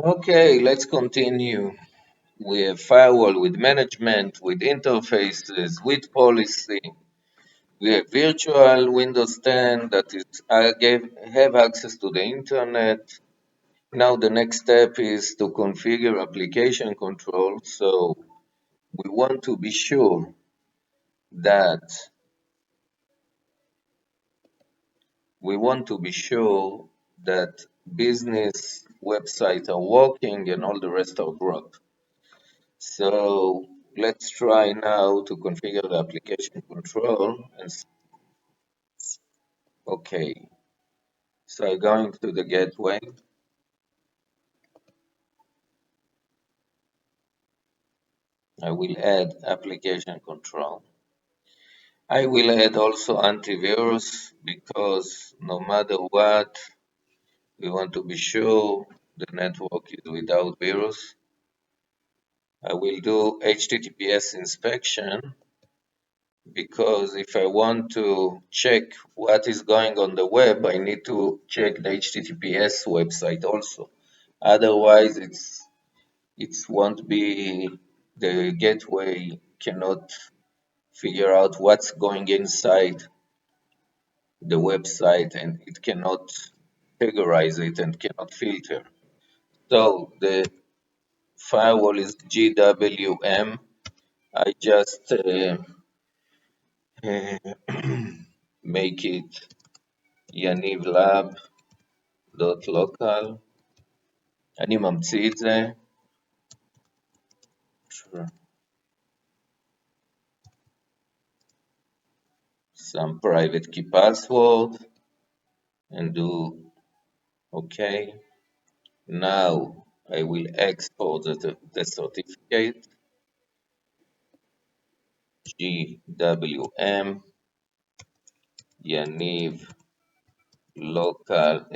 Okay, let's continue. We have firewall with management, with interfaces, with policy. We have virtual Windows 10 that is have access to the internet. Now the next step is to configure application control. So we want to be sure that business websites are working and all the rest are broke. So let's try now to configure the application control. Okay, so going to the gateway, I will add application control. I will add also antivirus because no matter what, we want to be sure the network is without virus. I will do HTTPS inspection because if I want to check what is going on the web, I need to check the HTTPS website also. Otherwise, it won't be, the gateway cannot figure out what's going inside the website and it cannot categorize it and cannot filter. So the firewall is GWM. I just make it yanivlab.local. אני ממציא את זה. Some private key password and do OK. Now I will export the certificate GWM Yaniv local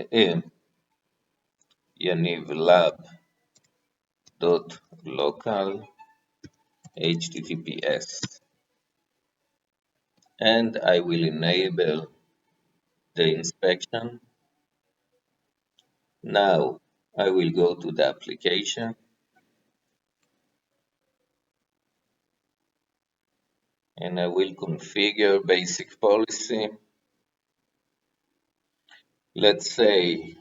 yanivlab.local HTTPS and I will enable the inspection. Now I will go to the application and I will configure basic policy. Let's say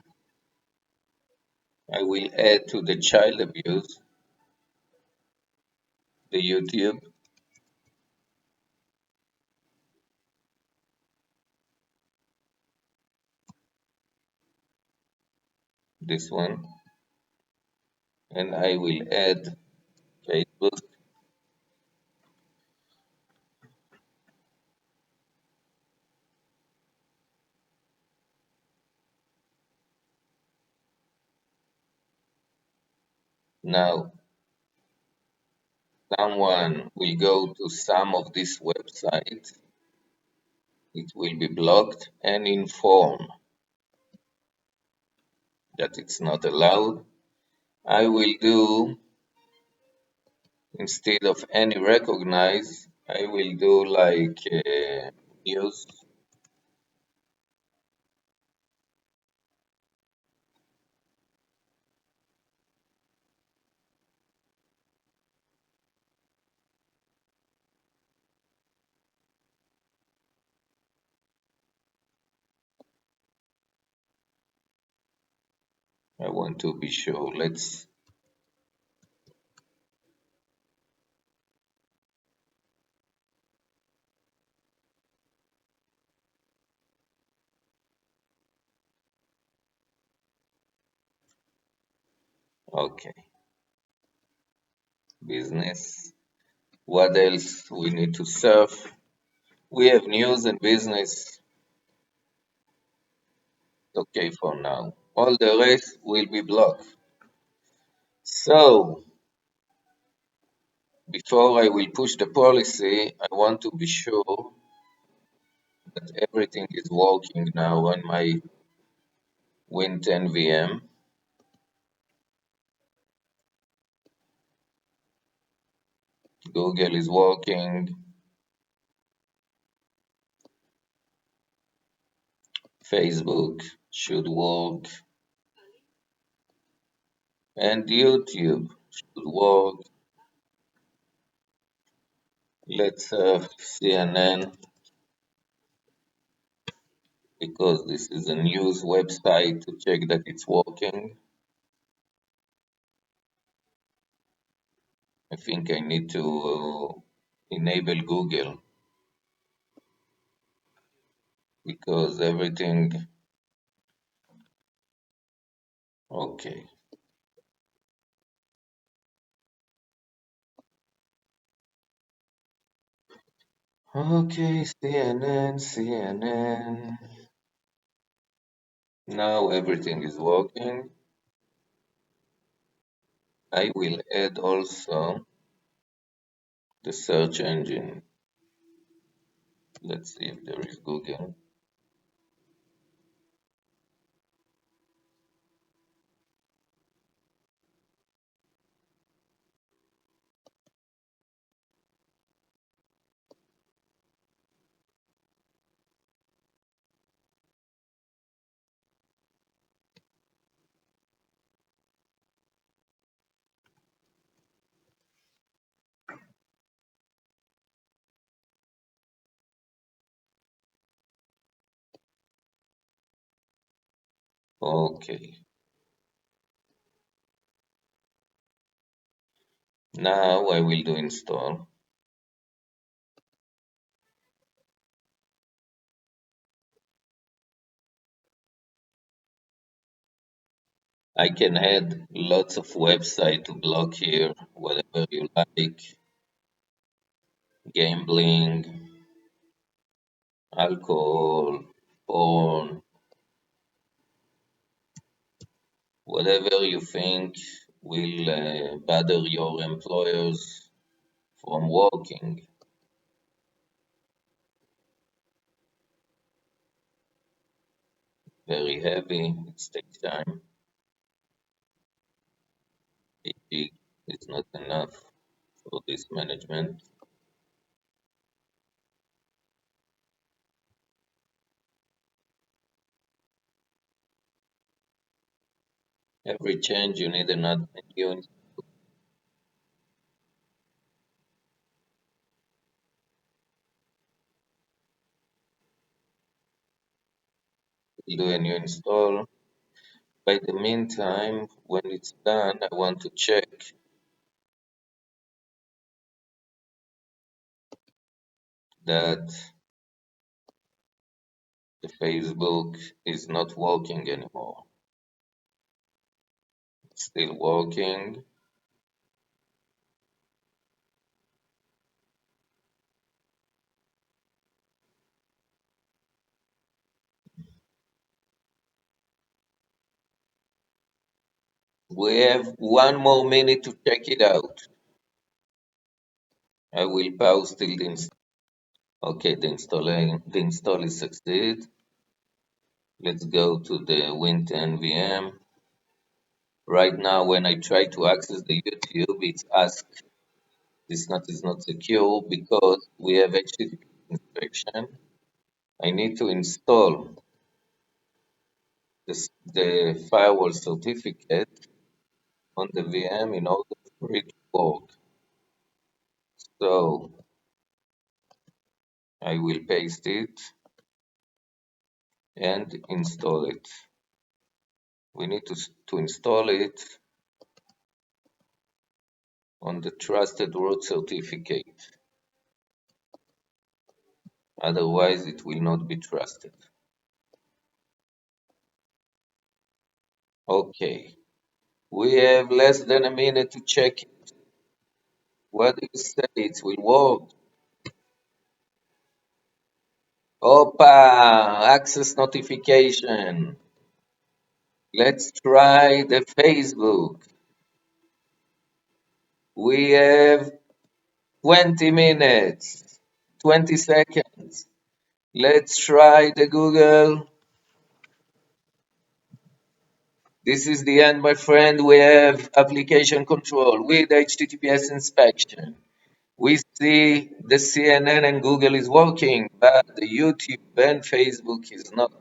I will add to the child abuse the YouTube. This one. And I will add Facebook. Now, someone will go to some of these websites. It will be blocked and inform that it's not allowed. I will do, instead of any recognize, I will do like news. I want to be sure. Let's okay. Business. What else we need to serve? We have news and business. Okay for now. All the rest will be blocked. So, before I will push the policy, I want to be sure that everything is working now on my Win10 VM. Google is working. Facebook should work. And YouTube should work. Let's have CNN because this is a news website to check that it's working. I think I need to enable Google because everything. Okay. Okay, CNN, CNN. Now everything is working. I will add also the search engine. Let's see if there is Google. Okay. Now I will do install. I can add lots of website to block here, whatever you like. Gambling, alcohol, porn, whatever you think will bother your employers from working. Very heavy, it takes time. 8 gig is not enough for this management. Every change you need another new do a new install. By the meantime, when it's done, I want to check that the Facebook is not working anymore. It's still working. We have 1 more minute to check it out. I will pause till the install. Okay, the install is succeed. Let's go to the Win10 VM. Right now, when I try to access the YouTube, it's asked is not secure because we have HTTP inspection. I need to install the firewall certificate on the VM in order for it to work. So I will paste it and install it. We need to install it on the trusted root certificate. Otherwise, it will not be trusted. Okay. We have less than a minute to check it. What do you say? It will work. Opa! Access notification. Let's try the Facebook. We have 20 minutes, 20 seconds. Let's try the Google. This is the end, my friend. We have application control with HTTPS inspection. We see the CNN and Google is working, but the YouTube and Facebook is not.